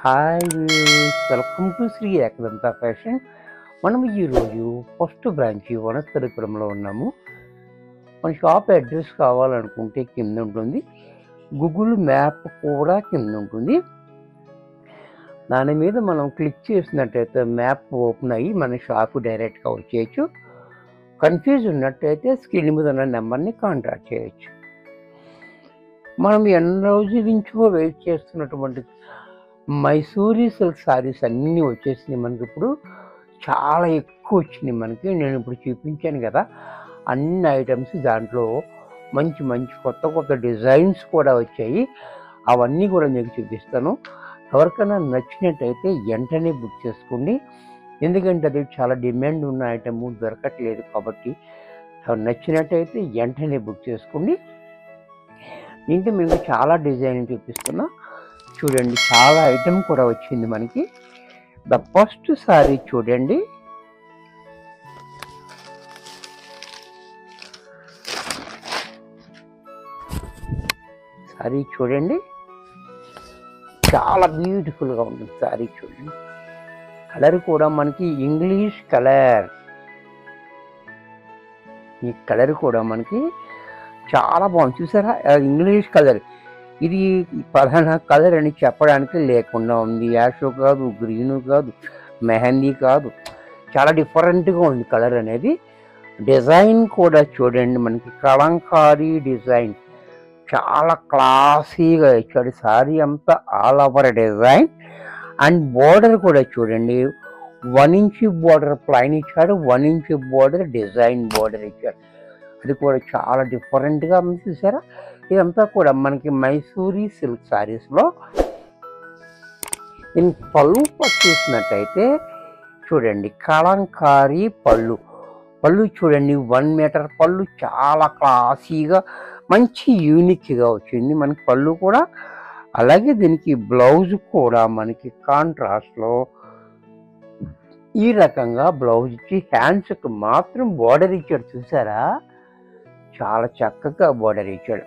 Hi views, welcome to Shri Ekadanta fashion. మనం ఈరోజు first branch వనస్థలిపురంలో ఉన్నాము. మన షాప్ అడ్రస్ కావాలనుకుంటే కింద ఉంటుంది, గూగుల్ మ్యాప్ కూడా కింద ఉంటుంది. దాని మీద మనం క్లిక్ చేసినట్టయితే మ్యాప్ ఓపెన్ అయ్యి మన షాపు డైరెక్ట్గా వచ్చేయచ్చు. కన్ఫ్యూజ్ ఉన్నట్టయితే స్క్రీన్ మీద ఉన్న నెంబర్ని కాంటాక్ట్ చేయొచ్చు. మనం ఎన్ని రోజుల నుంచో వెయిట్ చేస్తున్నటువంటి మైసూరీ సిల్క్ శారీస్ అన్నీ వచ్చేసినాయి. మనకి ఇప్పుడు చాలా ఎక్కువ వచ్చినాయి. మనకి నేను ఇప్పుడు చూపించాను కదా అన్ని ఐటమ్స్, దాంట్లో మంచి మంచి కొత్త కొత్త డిజైన్స్ కూడా వచ్చాయి. అవన్నీ కూడా మీకు చూపిస్తాను. ఎవరికైనా నచ్చినట్టయితే వెంటనే బుక్ చేసుకోండి, ఎందుకంటే అది చాలా డిమాండ్ ఉన్న ఐటమ్ దొరకట్లేదు. కాబట్టి నచ్చినట్టయితే వెంటనే బుక్ చేసుకోండి. ఇంకా మీకు చాలా డిజైన్ చూపిస్తున్నా చూడండి. చాలా ఐటమ్ కూడా వచ్చింది మనకి. ద ఫస్ట్ సారీ చూడండి. సారీ చూడండి, చాలా బ్యూటిఫుల్గా ఉంటుంది. సారీ చూడండి, కలర్ కూడా మనకి ఇంగ్లీష్ కలర్. ఈ కలర్ కూడా మనకి చాలా బాగుంది. చూసారా, ఇంగ్లీష్ కలర్. ఇది పలానా కలర్ అని చెప్పడానికి లేకుండా ఉంది. యాషో కాదు, గ్రీను కాదు, మెహందీ కాదు, చాలా డిఫరెంట్గా ఉంది కలర్ అనేది. డిజైన్ కూడా చూడండి, మనకి కలంకారీ డిజైన్ చాలా క్లాసీగా ఇచ్చాడు. సారీ అంతా all over design. And border కూడా చూడండి, 1 ఇంచ్ బోర్డర్ ప్లైన్ ఇచ్చాడు, 1 ఇంచ్ బోర్డర్ డిజైన్ బోర్డర్ ఇచ్చాడు. అది కూడా చాలా డిఫరెంట్గా ఉంది. చూసారా, ఇదంతా కూడా మనకి మైసూరీ సిల్క్ శారీస్లో. దీని పళ్ళు చూసినట్టయితే చూడండి, కలంకారీ పళ్ళు. పళ్ళు చూడండి, 1 మీటర్ పళ్ళు, చాలా క్లాసీగా మంచి యూనిక్గా వచ్చింది మనకి పళ్ళు కూడా. అలాగే దీనికి బ్లౌజ్ కూడా మనకి కాంట్రాస్ట్లో ఈ రకంగా బ్లౌజ్ ఇచ్చి హ్యాండ్స్కి మాత్రం బోర్డర్ ఇచ్చాడు. చూసారా, చాలా చక్కగా బోర్డర్ ఇచ్చాడు.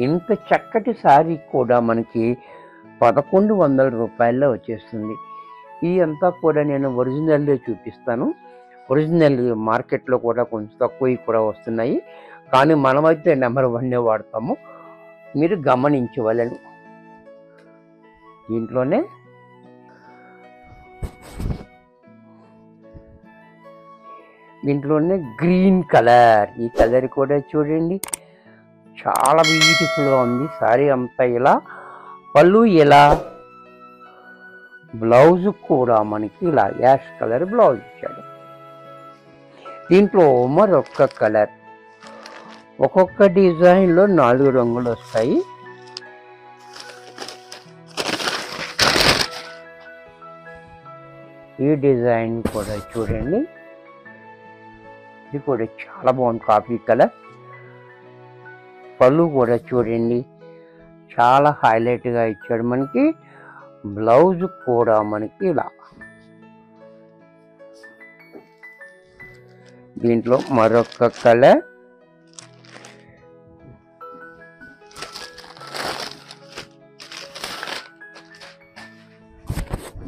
ఇంత చక్కటి శారీ కూడా మనకి 1100 రూపాయల్లో వచ్చేస్తుంది. ఈ అంతా కూడా నేను ఒరిజినల్లో చూపిస్తాను. ఒరిజినల్ మార్కెట్లో కూడా కొంచెం తక్కువ కూడా వస్తున్నాయి, కానీ మనమైతే నెంబర్ 1 వాడతాము. మీరు గమనించవలను. దీంట్లోనే గ్రీన్ కలర్. ఈ కలర్ కూడా చూడండి, చాలా బ్యూటిఫుల్గా ఉంది. సారీ అంతా ఇలా, పళ్ళు ఇలా, బ్లౌజ్ కూడా మనకి ఇలా యాష్ కలర్ బ్లౌజ్ ఇచ్చాడు. దీంట్లో మరొక కలర్, ఒక్కొక్క డిజైన్లో 4 రంగులు వస్తాయి. ఈ డిజైన్ కూడా చూడండి, ఇది కూడా చాలా బాగుంది, కాఫీ కలర్. పళ్ళు కూడా చూడండి, చాలా హైలైట్గా ఇచ్చాడు మనకి. బ్లౌజ్ కూడా మనకి ఇలా. దీంట్లో మరొక కలర్,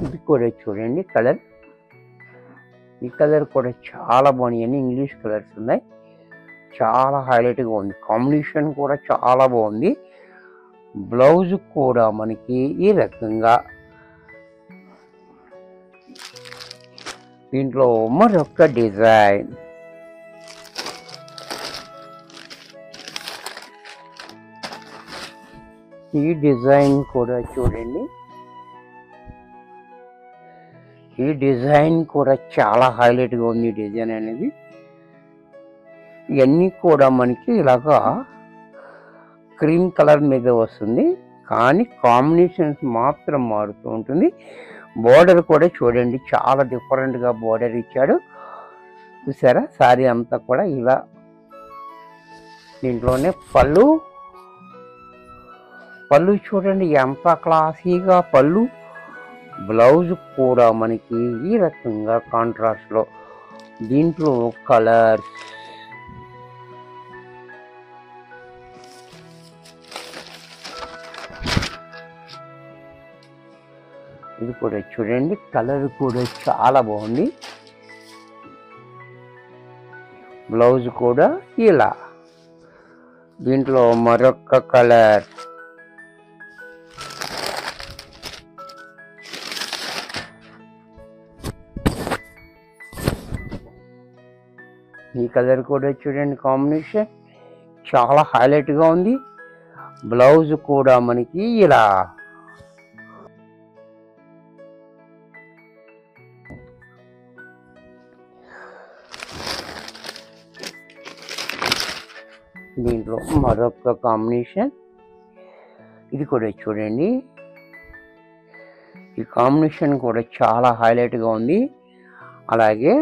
ఇది కూడా చూడండి కలర్. ఈ కలర్ కూడా చాలా బాగున్నాయి. అన్ని ఇంగ్లీష్ కలర్స్ ఉన్నాయి, చాలా హైలైట్గా ఉంది. కాంబినేషన్ కూడా చాలా బాగుంది. బ్లౌజ్ కూడా మనకి ఈ రకంగా. దీంట్లో మరొక డిజైన్, ఈ డిజైన్ కూడా చూడండి. ఈ డిజైన్ కూడా చాలా హైలైట్గా ఉంది. ఈ డిజైన్ అనేది ఇవన్నీ కూడా మనకి ఇలాగా క్రీమ్ కలర్ మీద వస్తుంది, కానీ కాంబినేషన్స్ మాత్రం మారుతూ ఉంటుంది. బోర్డర్ కూడా చూడండి, చాలా డిఫరెంట్గా బోర్డర్ ఇచ్చాడు. చూసారా, సారీ అంతా కూడా ఇలా. దీంట్లోనే పళ్ళు చూడండి, ఎంత క్లాసీగా పళ్ళు. బ్లౌజ్ కూడా మనకి ఈ రకంగా కాంట్రాస్ట్లో. దీంట్లో కలర్స్, కూడా చూడండి, కలర్ కూడా చాలా బాగుంది. బ్లౌజ్ కూడా ఇలా, దీంట్లో మరొక కలర్. ఈ కలర్ కూడా చూడండి, కాంబినేషన్ చాలా హైలైట్గా ఉంది. బ్లౌజ్ కూడా మనకి ఇలా. దీంట్లో మరొక కాంబినేషన్, ఇది కూడా చూడండి. ఈ కాంబినేషన్ కూడా చాలా హైలైట్గా ఉంది. అలాగే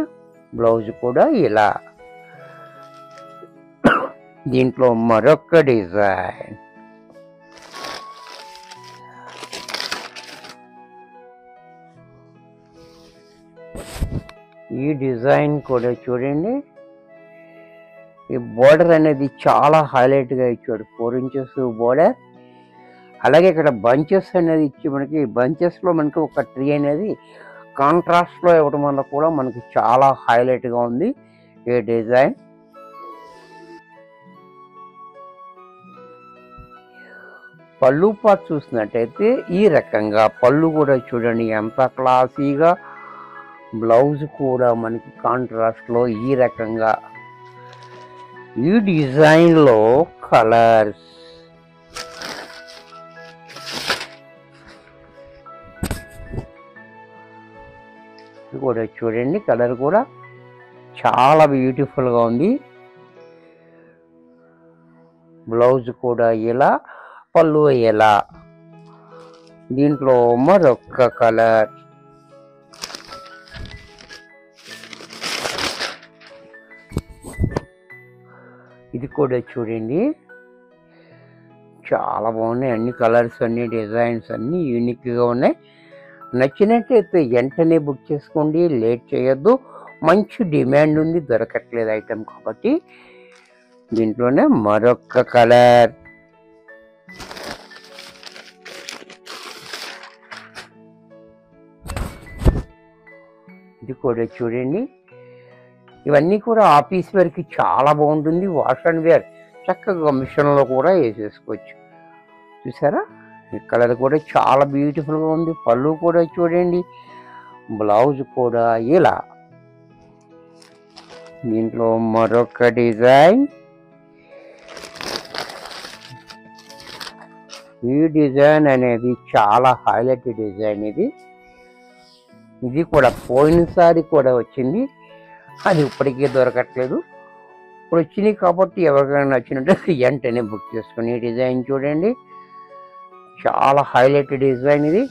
బ్లౌజ్ కూడా ఇలా. దీంట్లో మరొక డిజైన్, ఈ డిజైన్ కూడా చూడండి. ఈ బోర్డర్ అనేది చాలా హైలైట్గా ఇచ్చాడు, 4 inches బోర్డర్. అలాగే ఇక్కడ బంచెస్ అనేది ఇచ్చి మనకి బంచెస్లో మనకి ఒక ట్రీ అనేది కాంట్రాస్ట్లో ఇవ్వడం వల్ల కూడా మనకి చాలా హైలైట్గా ఉంది ఈ డిజైన్. పళ్ళు పాటు చూసినట్టయితే ఈ రకంగా పళ్ళు కూడా చూడండి ఎంత క్లాసీగా. బ్లౌజ్ కూడా మనకి కాంట్రాస్ట్లో ఈ రకంగా. ఈ డిజైన్లో కలర్స్, కూడా చూడండి, కలర్ కూడా చాలా బ్యూటిఫుల్గా ఉంది. బ్లౌజ్ కూడా ఇలా, పళ్ళు ఇలా. దీంట్లో మరొక కలర్, ఇది కూడా చూడండి చాలా బాగున్నాయి. అన్ని కలర్స్, అన్ని డిజైన్స్ అన్నీ యూనిక్గా ఉన్నాయి. నచ్చినట్టయితే వెంటనే బుక్ చేసుకోండి, లేట్ చేయొద్దు. మంచి డిమాండ్ ఉంది, దొరకట్లేదు ఐటెం కాబట్టి. దీంట్లోనే మరొక కలర్, ఇది కూడా చూడండి. ఇవన్నీ కూడా ఆఫీస్ వేర్కి చాలా బాగుంటుంది. వాష్ అండ్ వేర్ చక్కగా మిషన్లో కూడా వేసేసుకోవచ్చు. చూసారా, ఈ కలర్ కూడా చాలా బ్యూటిఫుల్గా ఉంది. పళ్ళు కూడా చూడండి, బ్లౌజ్ కూడా ఇలా. దీంట్లో మరొక డిజైన్, ఈ డిజైన్ అనేది చాలా హైలైట్ డిజైన్. ఇది కూడా పోయినసారి కూడా వచ్చింది, అది ఇప్పటికీ దొరకట్లేదు. ఇప్పుడు వచ్చినాయి కాబట్టి ఎవరికైనా నచ్చినట్టు వెంటనే బుక్ చేసుకుని. ఈ డిజైన్ చూడండి, చాలా హైలైట్ డిజైన్ ఇది.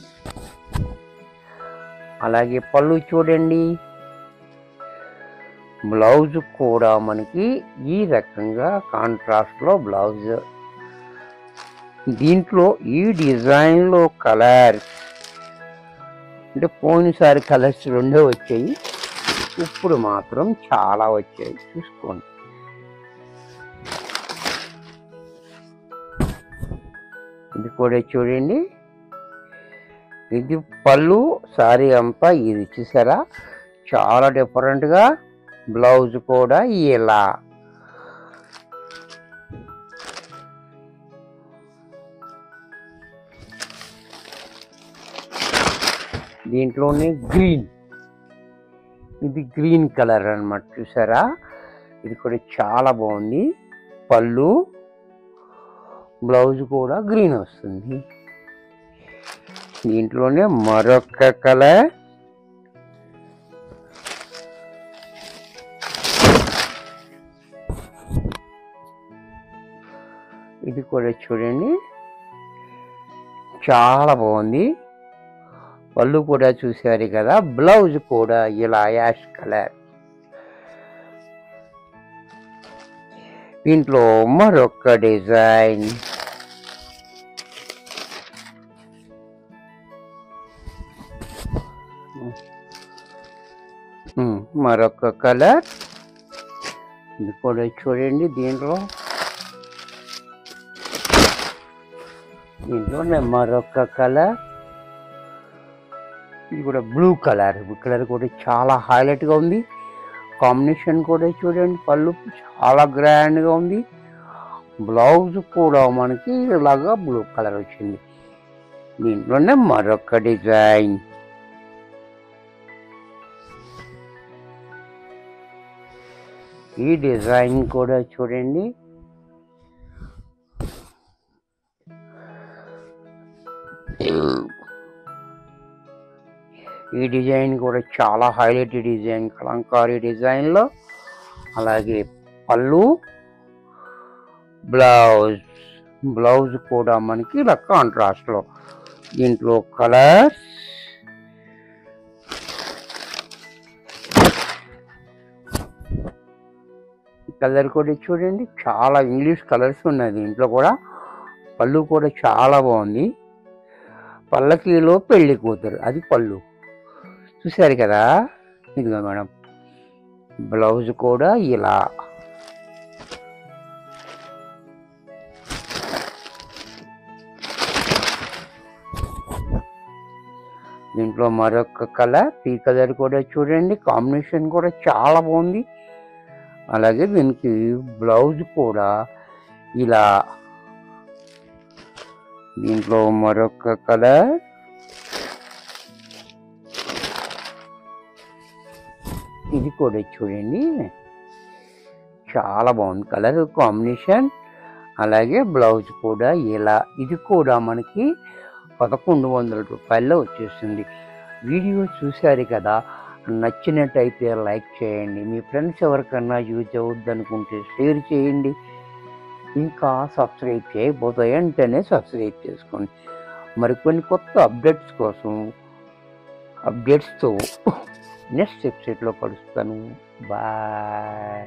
అలాగే పళ్ళు చూడండి, బ్లౌజ్ కూడా మనకి ఈ రకంగా కాంట్రాస్ట్లో బ్లౌజ్. దీంట్లో ఈ డిజైన్లో కలర్స్ అంటే పోయినసారి కలర్స్ 2 వచ్చాయి, ఇప్పుడు మాత్రం చాలా వచ్చాయి. చూసుకోండి, ఇది కూడా చూడండి. ఇది పళ్ళు, సారీ అంతా ఇది. చూసారా, చాలా డిఫరెంట్గా. బ్లౌజ్ కూడా ఇలా. దీంట్లోనే గ్రీన్, ఇది గ్రీన్ కలర్ అన్నమాట. చూసారా, ఇది కూడా చాలా బాగుంది. పళ్ళు, బ్లౌజ్ కూడా గ్రీన్ వస్తుంది. దీంట్లోనే మరొక కలర్, ఇది కూడా చూడండి చాలా బాగుంది. పళ్ళు కూడా చూసారు కదా, బ్లౌజ్ కూడా ఇలా యాష్ కలర్. దీంట్లో మరొక డిజైన్, మరొక కలర్, ఇది కూడా చూడండి. దీంట్లోనే మరొక కలర్, ఇది కూడా బ్లూ కలర్ కూడా చాలా హైలైట్గా ఉంది. కాంబినేషన్ కూడా చూడండి, పళ్ళు చాలా గ్రాండ్గా ఉంది. బ్లౌజ్ కూడా మనకి ఇలాగా బ్లూ కలర్ వచ్చింది. దీంట్లోనే మరొక డిజైన్. ఈ డిజైన్ కూడా చూడండి, ఈ డిజైన్ కూడా చాలా హైలైట్ డిజైన్, కలంకారీ డిజైన్లో. అలాగే పళ్ళు, బ్లౌజ్ కూడా మనకి ఇలా కాంట్రాస్ట్లో. దీంట్లో కలర్స్ కలర్ కూడా చూడండి, చాలా ఇంగ్లీష్ కలర్స్ ఉన్నాయి దీంట్లో కూడా. పళ్ళు కూడా చాలా బాగుంది. పల్లకీలో పెళ్లి కూతురు, అది పళ్ళు చూసారు కదా. ఇదిగో మేడం, బ్లౌజ్ కూడా ఇలా. దీంట్లో మరొక కలర్, ఈ కలర్ కూడా చూడండి, కాంబినేషన్ కూడా చాలా బాగుంది. అలాగే దీనికి బ్లౌజ్ కూడా ఇలా. దీంట్లో మరొక కలర్, ఇది కూడా చూడండి, చాలా బాగుంది కలర్ కాంబినేషన్. అలాగే బ్లౌజ్ కూడా ఇలా. ఇది కూడా మనకి 1100 రూపాయల్లో వచ్చేస్తుంది. వీడియో చూశారు కదా, నచ్చినట్టయితే లైక్ చేయండి. మీ ఫ్రెండ్స్ ఎవరికన్నా యూజ్ అవుద్ది అనుకుంటే షేర్ చేయండి. ఇంకా సబ్స్క్రైబ్ చేయకపోతే వెంటనే సబ్స్క్రైబ్ చేసుకోండి. మరికొన్ని కొత్త అప్డేట్స్తో నెక్స్ట్ ఎపిసోడ్లో కలుస్తాను. బాయ్.